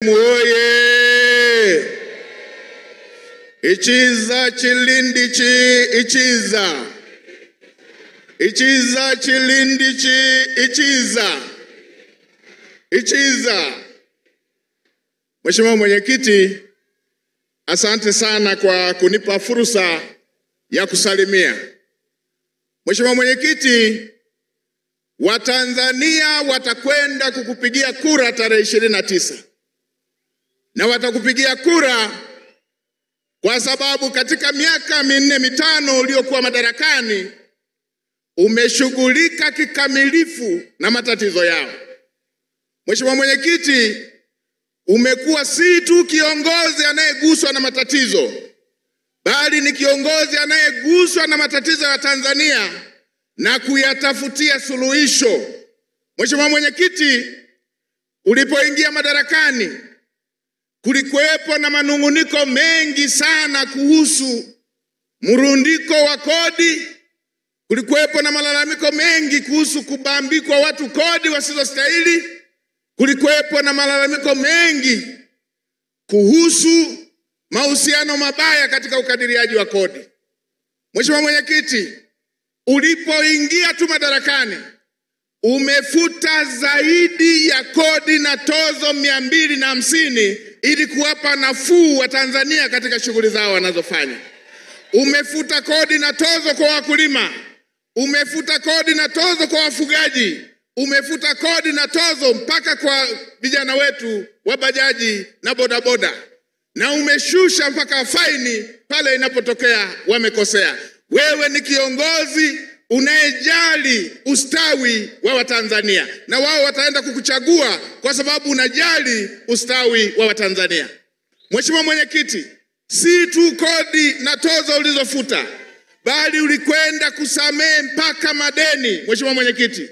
Muoye Ichiza chilindichi ichiza Ichiza chilindichi ichiza. Mheshimiwa Mwenyekiti, asante sana kwa kunipa fursa ya kusalimia. Mheshimiwa Mwenyekiti, Watanzania watakwenda kukupigia kura tarehe 29. Na watakupigia kura kwa sababu katika miaka 4-5 uliokuwa madarakani umeshughulika kikamilifu na matatizo yao. Mheshimiwa Mwenyekiti, umekuwa si tu kiongozi anayeguswa na matatizo, bali ni kiongozi anayeguswa na matatizo ya Tanzania na kuyatafutia suluhisho. Mheshimiwa Mwenyekiti, ulipoingia madarakani kulikuwepo na manunguniko mengi sana kuhusu mrundiko wa kodi. Kulikuwepo na malalamiko mengi kuhusu kubambikwa watu kodi wasizostahili. Kulikuwepo na malalamiko mengi kuhusu mahusiano mabaya katika ukadiriaji wa kodi. Mheshimiwa Mwenyekiti, ulipoingia tu madarakani umefuta zaidi ya kodi na tozo 250 ili kuwapa nafuu wa Tanzania katika shughuli zao wanazofanya. Umefuta kodi na tozo kwa wakulima, umefuta kodi na tozo kwa wafugaji, umefuta kodi na tozo mpaka kwa vijana wetu wa bajaji na bodaboda, na umeshusha mpaka faini pale inapotokea wamekosea. Wewe ni kiongozi unayejali ustawi wa Watanzania, na wao wataenda kukuchagua kwa sababu unajali ustawi wa Watanzania. Mheshimiwa Mwenyekiti, si tu kodi na tozo ulizofuta, bali ulikwenda kusamehe mpaka madeni. Mheshimiwa Mwenyekiti,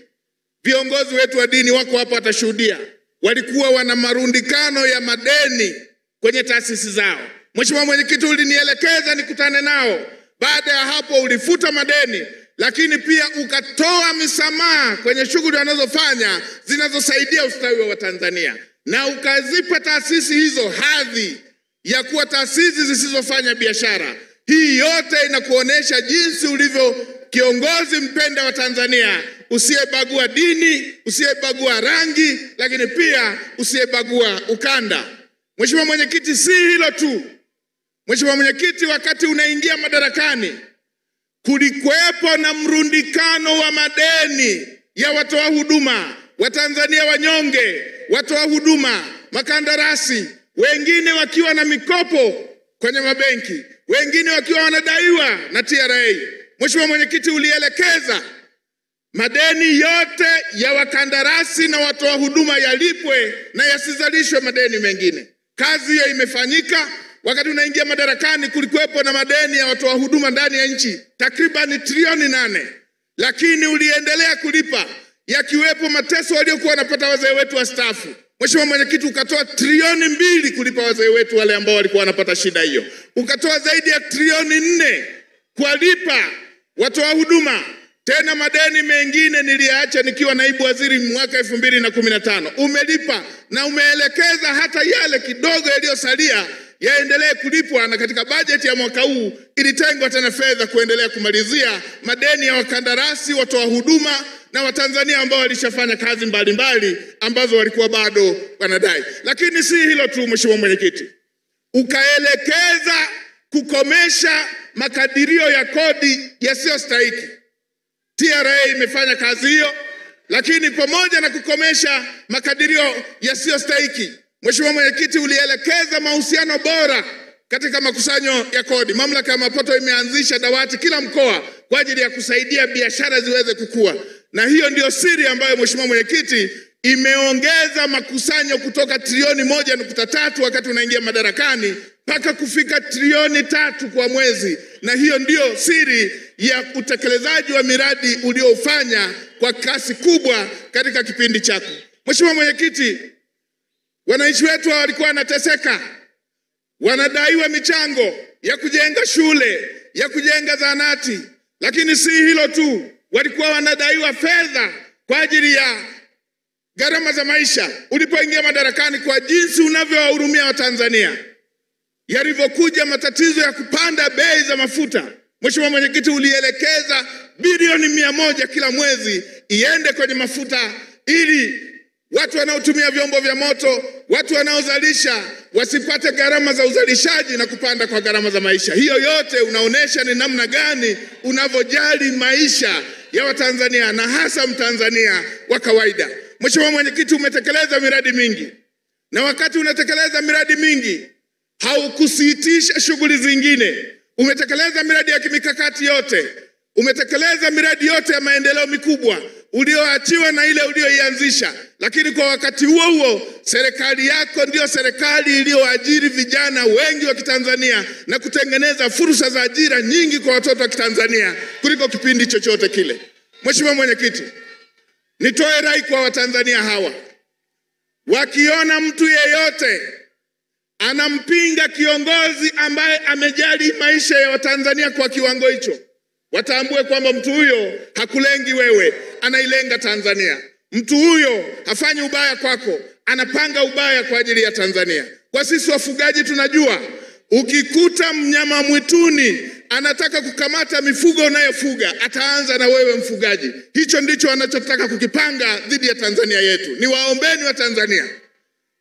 viongozi wetu wa dini wako hapa watashuhudia, walikuwa wana marundikano ya madeni kwenye taasisi zao. Mheshimiwa Mwenyekiti, ulinielekeza nikutane nao. Baada ya hapo ulifuta madeni, lakini pia ukatoa misamaha kwenye shughuli wanazofanya zinazosaidia ustawi wa Watanzania, na ukazipa taasisi hizo hadhi ya kuwa taasisi zisizofanya biashara. Hii yote inakuonesha jinsi ulivyo kiongozi mpenda wa Tanzania, usiyebagua dini, usiyebagua rangi, lakini pia usiyebagua ukanda. Mheshimiwa Mwenyekiti, si hilo tu. Mheshimiwa Mwenyekiti, wakati unaingia madarakani kulikuwepo na mrundikano wa madeni ya watoa huduma, Watanzania wanyonge, watoa huduma, makandarasi, wengine wakiwa na mikopo kwenye mabenki, wengine wakiwa wanadaiwa na TRA. Mheshimiwa Mwenyekiti, ulielekeza madeni yote ya wakandarasi na watoa huduma yalipwe na yasizalishwe madeni mengine. Kazi hiyo imefanyika. Wakati unaingia madarakani kulikuwepo na madeni ya watoa huduma ndani ya nchi takriban trilioni 8, lakini uliendelea kulipa, yakiwepo mateso waliokuwa wanapata wazee wetu wastaafu. Mheshimiwa Mwenyekiti, ukatoa trilioni 2 kulipa wazee wetu wale ambao walikuwa wanapata shida hiyo. Ukatoa zaidi ya trilioni 4 kuwalipa watoa huduma. Tena madeni mengine niliacha nikiwa naibu waziri mwaka 2015. Umelipa na umeelekeza hata yale kidogo yaliyosalia yaendelee kulipwa, na katika bajeti ya mwaka huu ilitengwa tena fedha kuendelea kumalizia madeni ya wakandarasi, watoa huduma na Watanzania ambao walishafanya kazi mbalimbali ambazo walikuwa bado wanadai. Lakini si hilo tu Mheshimiwa Mwenyekiti, ukaelekeza kukomesha makadirio ya kodi yasiyostahiki. TRA imefanya kazi hiyo, lakini pamoja na kukomesha makadirio yasiyostahiki, Mheshimiwa Mwenyekiti, ulielekeza mahusiano bora katika makusanyo ya kodi. Mamlaka ya mapato imeanzisha dawati kila mkoa kwa ajili ya kusaidia biashara ziweze kukua. Na hiyo ndio siri ambayo Mheshimiwa Mwenyekiti imeongeza makusanyo kutoka trilioni 1.3 wakati unaingia madarakani mpaka kufika trilioni 3 kwa mwezi. Na hiyo ndio siri ya utekelezaji wa miradi uliofanya kwa kasi kubwa katika kipindi chako. Mheshimiwa Mwenyekiti, wananchi wetu walikuwa wanateseka, wanadaiwa michango ya kujenga shule, ya kujenga zahanati. Lakini si hilo tu, walikuwa wanadaiwa fedha kwa ajili ya gharama za maisha ulipoingia madarakani, kwa jinsi unavyowahurumia Watanzania, yalivyokuja matatizo ya kupanda bei za mafuta, Mheshimiwa Mwenyekiti, ulielekeza bilioni 100 kila mwezi iende kwenye mafuta ili watu wanaotumia vyombo vya moto, watu wanaozalisha wasipate gharama za uzalishaji na kupanda kwa gharama za maisha. Hiyo yote unaonesha ni namna gani unavyojali maisha ya Watanzania na hasa Mtanzania wa kawaida. Mheshimiwa Mwenyekiti, umetekeleza miradi mingi, na wakati unatekeleza miradi mingi haukusitisha shughuli zingine. Umetekeleza miradi ya kimikakati yote, umetekeleza miradi yote ya maendeleo mikubwa ulioachiwa na ile ulioianzisha. Lakini kwa wakati huo huo, serikali yako ndio serikali iliyoajiri vijana wengi wa Kitanzania na kutengeneza fursa za ajira nyingi kwa watoto wa Kitanzania kuliko kipindi chochote kile. Mheshimiwa Mwenyekiti, nitoe rai kwa Watanzania hawa, wakiona mtu yeyote anampinga kiongozi ambaye amejali maisha ya Watanzania kwa kiwango hicho, watambue kwamba mtu huyo hakulengi wewe, anailenga Tanzania. Mtu huyo hafanyi ubaya kwako, anapanga ubaya kwa ajili ya Tanzania. Kwa sisi wafugaji tunajua, ukikuta mnyama mwituni anataka kukamata mifugo unayofuga, ataanza na wewe mfugaji. Hicho ndicho anachotaka kukipanga dhidi ya Tanzania yetu. Ni waombeni wa Tanzania,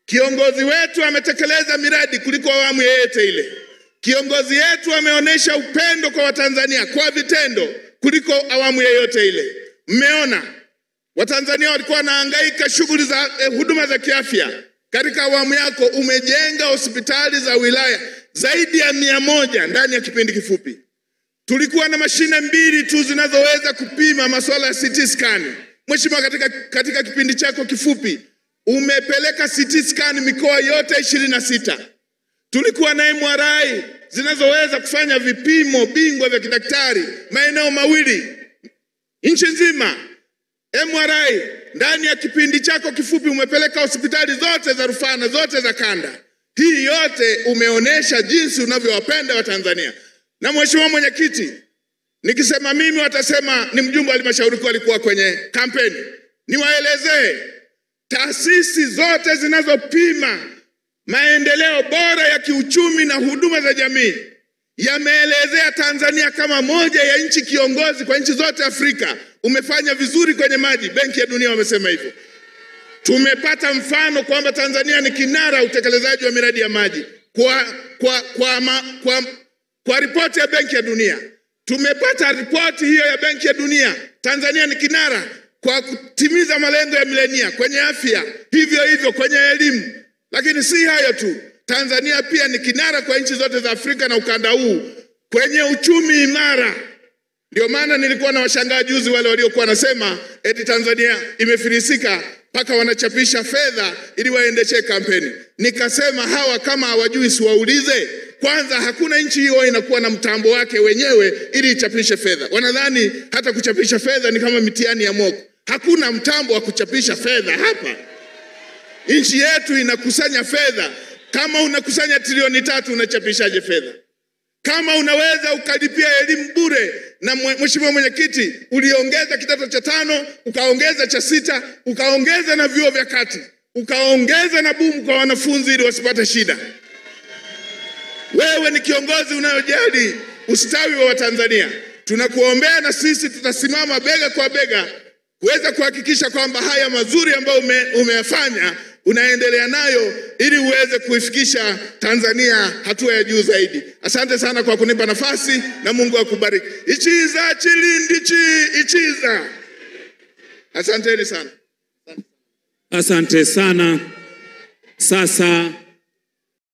kiongozi wetu ametekeleza miradi kuliko awamu yoyote ile. Kiongozi wetu ameonyesha upendo kwa Watanzania kwa vitendo kuliko awamu yoyote ile. Mmeona Watanzania walikuwa wanahangaika shughuli za huduma za kiafya. Katika awamu yako umejenga hospitali za wilaya zaidi ya 100 ndani ya kipindi kifupi. Tulikuwa na mashine 2 tu zinazoweza kupima masuala ya CT scan. Mheshimiwa, katika kipindi chako kifupi umepeleka CT scan mikoa yote 26. Tulikuwa na MRI zinazoweza kufanya vipimo bingwa vya kidaktari maeneo mawili nchi nzima. MRI ndani ya kipindi chako kifupi umepeleka hospitali zote za rufaa na zote za kanda. Hii yote umeonesha jinsi unavyowapenda Watanzania. Na Mheshimiwa Mwenyekiti, nikisema mimi watasema ni mjumbe wa halmashauri kuu alikuwa kwenye kampeni. Niwaelezee, taasisi zote zinazopima maendeleo bora ya kiuchumi na huduma za jamii yameelezea Tanzania kama moja ya nchi kiongozi kwa nchi zote Afrika. Umefanya vizuri kwenye maji, Benki ya Dunia wamesema hivyo. Tumepata mfano kwamba Tanzania ni kinara utekelezaji wa miradi ya maji kwa ripoti ya Benki ya Dunia. Tumepata ripoti hiyo ya Benki ya Dunia, Tanzania ni kinara kwa kutimiza malengo ya milenia kwenye afya, hivyo hivyo kwenye elimu. Lakini si hayo tu, Tanzania pia ni kinara kwa nchi zote za Afrika na ukanda huu kwenye uchumi imara. Ndio maana nilikuwa na washangaa juzi wale waliokuwa wanasema eti Tanzania imefilisika mpaka wanachapisha fedha ili waendeshe kampeni. Nikasema hawa kama hawajui siwaulize. Kwanza hakuna nchi hiyo inakuwa na mtambo wake wenyewe ili ichapishe fedha. Wanadhani hata kuchapisha fedha ni kama mitihani ya moko. Hakuna mtambo wa kuchapisha fedha hapa. Nchi yetu inakusanya fedha. Kama unakusanya trilioni 3 unachapishaje fedha? Kama unaweza ukalipia elimu bure, na Mheshimiwa Mwenyekiti uliongeza kidato cha 5, ukaongeza cha 6, ukaongeza na vyuo vya kati, ukaongeza na bumu kwa wanafunzi ili wasipate shida. Wewe ni kiongozi unayojali ustawi wa Watanzania. Tunakuombea na sisi tutasimama bega kwa bega kuweza kuhakikisha kwamba haya mazuri ambayo umeyafanya unaendelea nayo ili uweze kuifikisha Tanzania hatua ya juu zaidi. Asante sana kwa kunipa nafasi na Mungu akubariki. Ichiza Chilindi ichiza. Asanteni sana. Asante sana. Sasa